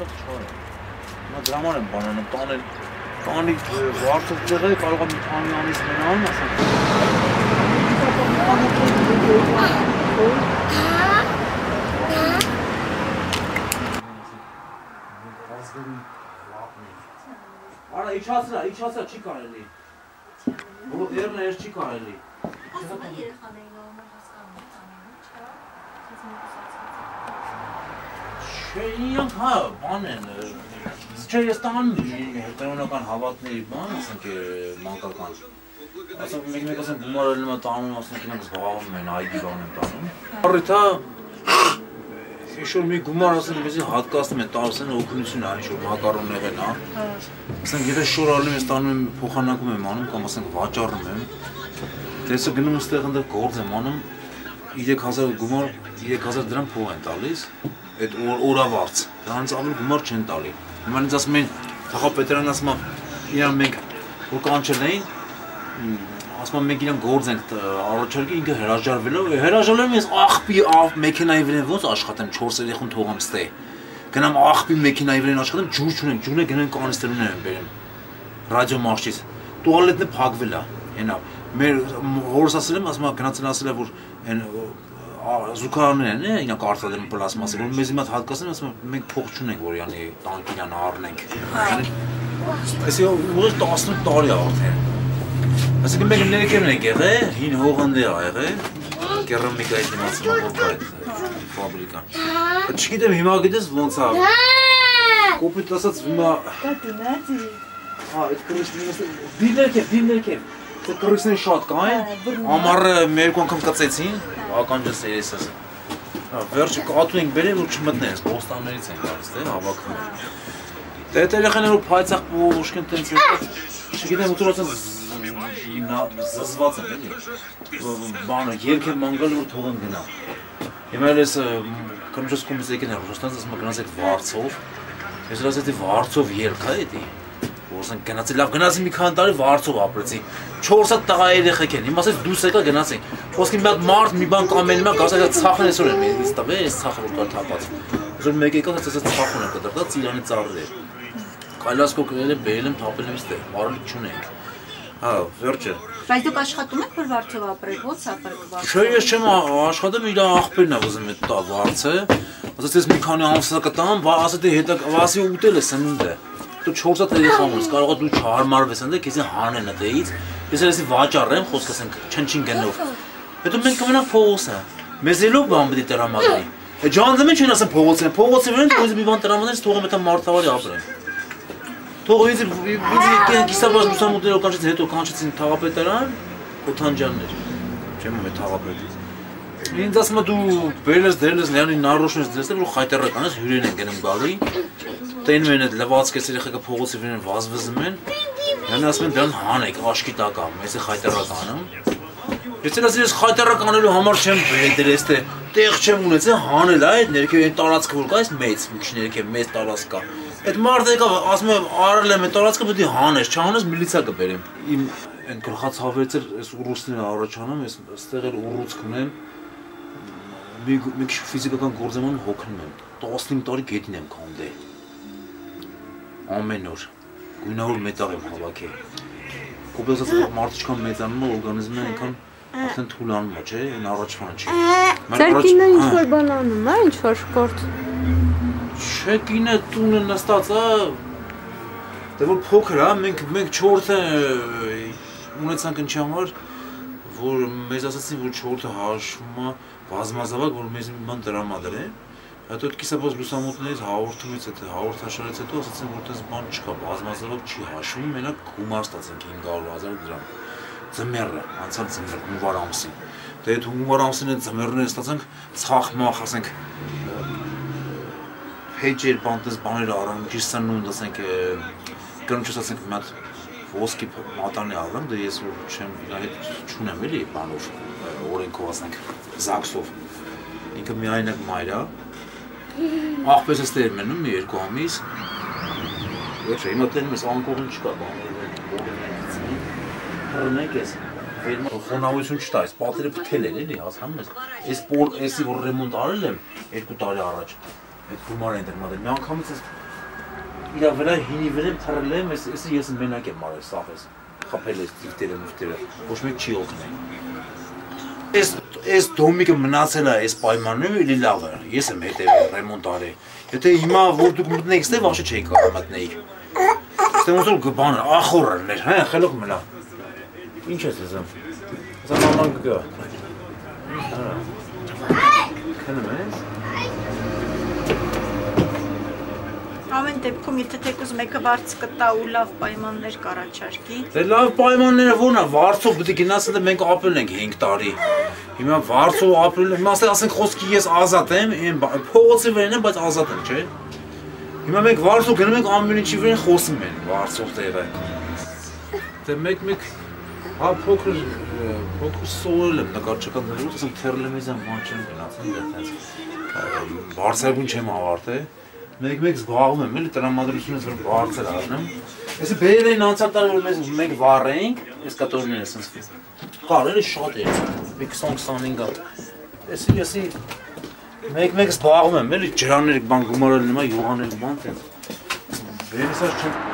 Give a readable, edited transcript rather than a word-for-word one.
շատ չար է։ Հիմա դրա համար եմ բանանում տանել տանի վարձով տեղը կարող է մի քանի ամիս մնալ, ասենք։ Արա իջացրա, չի կարելի։ Որը դերն է, չի կարելի։ Ասում է երեխաներին նորմալ հասկանում են Չէ, իրանք հա, բան են, չէ, ես տանում հետևոնական հավատների բան, ասենք մանկական, ասենք մեկ ասենք գումարել եմ տանում, ասենք իրանք զբաղվում են, այգի բան են տանում։ Առիթա, ինչ-որ մի գումար ասենք մեզի հատկացնում են, տալիս են օգնություն է, ինչ-որ մակարոններ են, ասենք եթե շորալում ես տանում եմ, փոխանակում եմ անում, կամ ասենք վաճառում եմ, տեսը գնում ստեղ ընդեղ գործ եմ անում, 3000 գումար, 3000 դրամ փող են տալիս, այդ օրավարձ, դրանից ավելի գումար չեն տալի։ Հիմա ինձ ասում են, Թախապետրյանն ասում է, իրան մենք որ կանչել էին, ասում են մենք իրան գործ ենք առաջարկի, ինքը հրաժարվելով ես աղբի մեքենայի վրան ոնց աշխատեմ 4 երեխուն թողամ ստե։ Գնամ աղբի մեքենայի վրան աշխատեմ, ջուր չունենք, ջուրը գնան կանիստերներ են բերեմ։ Ռադիո մարշից։ Տուալետնը փակվել է, հենա։ Մեր հորս ասել եմ, ասում է գնացել ասել է որ այն զուգարաններն են, իրանք արտադրում պլաստմասը, որ մեզ հիմա հատկացնեն, ասում են մենք փող չունենք, որ յանի տանկին առնենք։ Այսինքն ուղիղ 18 տարի է արդեն։ Այսինքն մենք ներքևն ենք եղել, հին հողաններ ա եղել, կերամիկայի դիմացնող այդ ֆաբրիկան։ Չգիտեմ հիմա գիտես ոնց է։ Կոպիտ ասած հիմա այդ դիներքև կրիսնեն շատ կային, ամառը մի երկու անգամ կծեցին, ականջս երեսս։ Վերջը կատու ենք բերել, որ չմտնեն, բոստաններից են գալիս, հավաքում են։ Դե երեխաները փայծաղ ուշքեն տենց է, չգիտեմ ուտուրացած զզված են, էլի։ Բանը, երկև մանգալ, որ թողեն գնա։ Հիմա էլ ես կրմջոս կոմից եկեն է Ռուսաստանից, ասում գնացեք վարձով, ես ասեցի վարձով ելք է էդի։ Որսենք գնացի, լավ գնացի մի քանի տարի վարձով ապրեցի, 4 հատ տղա երեխեք են, հիմա ասեց դուս եկա գնացինք, ոսկի մի հատ մարդ մի բան կամենում է, ասեք ցախն էսօր եմ ինձ տվել, ես ցախը որ կար թափած, այսօր մեկ եկա ասեց ցախուն եմ կտրտած, Իրանի ծառեր էր, կայլասկո կրել եմ, բերել եմ, թափել եմ ստեղ, առիթ չունենք, հա, վերջը։ Բայց դուք աշխատում եք, որ վարձով ապրեք, ո՞նց ապրեք վարձով։ Չէ, ես չեմ աշխատում, իր աղբերն է ուզում այդ տա վարձը, ասեց ես մի քանի ամսա կտամ, ասեց հետո վասի ուտել է սնունդ է։ Դու 4 հատ երեխա ունես, կարող է դու չհարմարվես այնտեղ, քեզ հանեն այդից։ Ես էսի վաճառեմ, խոսք ասենք չնչին գնով։ Հետո մենք կմնանք փողոցը։ Մեզ ելով բան պետք է տրամադրի։ Այդ ջանձը չեն ասում փողոցին, փողոցի վրան դու մի բան տրամադրես, թողում եմ մարտավարի ապրեմ։ Թող ինձ կիսաբաց լուսամուտներով կանչեց, հետո կանչեցին Թաղապետարան, Քոթանջյաններ։ Չեմ ում է Թաղապետից։ Ինձ ասում է դու բերես դերես լյանի նարոշնես դրես, որ խայտարական ես հյուրեն են գնում գալի։ Տենում են այդ լվացքես երեխեքը փողոցի վրան վազվզում են։ Նրան ասում են դրան հանեք, աշկի տակ ա, մեզ է խայտարականում։ Ես էլ ասել ես խայտարականելու համար չեմ դրել էստե, տեղ չեմ ունեցել հանել այդ ներքև այն տարածքը որ կա, այս մեծ մի քիչ ներքև մեծ տարածք կա։ Այդ մարդը եկավ, ասում եմ արել եմ այդ տարածքը պետք է հանես, չհանես միլիցիա կբերեմ։ Իմ այն գլխացավերից էր այս ուռուցքները առաջանում, ես այստեղ էլ ուռուցք ունեմ։ Մի քիչ ֆիզիկական գործ եմ անում, հոգնում եմ։ 15 տարի գետին եմ քանդել։ Ամեն օր գույնավոր մետաղ եմ հավաքել։ Կոպիտ ասած մարդը չքան մեծանում է, օրգանիզմը այնքան արդեն թուլանում է, չէ՞, այն առաջվան չի։ Ձեր կինը ինչ-որ բան անում է, ինչ-որ սպորտ։ Չէ, կինը տունը նստած է, դե որ փոքր է, մենք 4-ը ունեցանք ինչի համար, որ մեզ ասացին, որ 4-ը հաշվում է բազմազավակ, որ մեզ մի բան տրամադրեն։ Հետո այդ կիսաբաց լուսամուտներից հաղորդումից հետո հաղորդաշարից հետո ասացին որ դες բան չկա, բազմազավակ չի հաշվում, մենակ գումար ստացենք 500,000 դրամ։ Ձմեռը, անցած ձմեռ, հունվար ամսին։ Դե այդ հունվար ամսին այդ ձմեռները ստացանք ցախմախ, ասենք հեջեր բանտես բաներ առան, ճիշտ սնունդ, ասենք կրնչոս ասենք մի հատ ոսկի մատանի առան, դե ես որ չեմ իր հետ չունեմ էլի բանով, օրենքով ասենք զաքսով։ Ինքը միայնակ մայր է։ Աղպես ես տեր մնում մի երկու ամիս, վերջը հիմա տենում ես անկողին չկա բաններ ես, խոնավություն չտա, ես պատերը պտել են էլի, հասանում ես, էսի որ ռեմոնտ արել եմ 2 տարի առաջ, այդ գումար են տրմադրել, մի անգամից ես իր վրա հինի վրա թռել եմ, ես մենակ եմ արել սաղ ես, խփել ես դիվտերը մուվտերը, ոչ մեկ չի օգնել։ Այս դոմիկը մնացել է այս պայմաններում էլի լավ է, ես եմ հետևել ռեմոնտ արել, եթե հիմա որ դուք մտնեիք ստե վաղշը չէի կարող մտնեիք, ստե ոնց որ բան ախորներ, հա, խելոք մնա, ինչ ես զեմ, զա մաման գա, քնում ես, Ամեն դեպքում եթե թեկուզ մեկը վարձ կտա ու լավ պայմաններ կառաջարկի։ Դե լավ պայմանները ո՞րն է, վարձով պետք է գնաս դե մենք ապրել ենք 5 տարի։ Հիմա վարձով ապրել, հիմա ասենք խոսքի ես ազատ եմ, փողոցի վրան եմ, բայց ազատ եմ, չէ՞։ Հիմա մենք վարձով գնում ենք ամեն ինչի վրան խոսում են վարձով տեղը։ Դե մեկ հա փոքր սովորել եմ նկարչական դերուց, ասեմ թերլեմ ես ամ ման չեմ գնացել դեռ։ Վարձայգուն չեմ ավարտել։ Մեկ զբաղվում եմ, էլի տրամադրությունից որ բարձր առնեմ։ Այսը բերել էին անցյալ տարի որ մեզ մեկ վառեինք, այս կատորներն էսենց։ Կար էլի շատ է, 20-25 Էսի մեկ զբաղվում եմ, էլի ջրաններ բան գումարել նոմա յուղանել բան տենց։ Բերեսած չեմ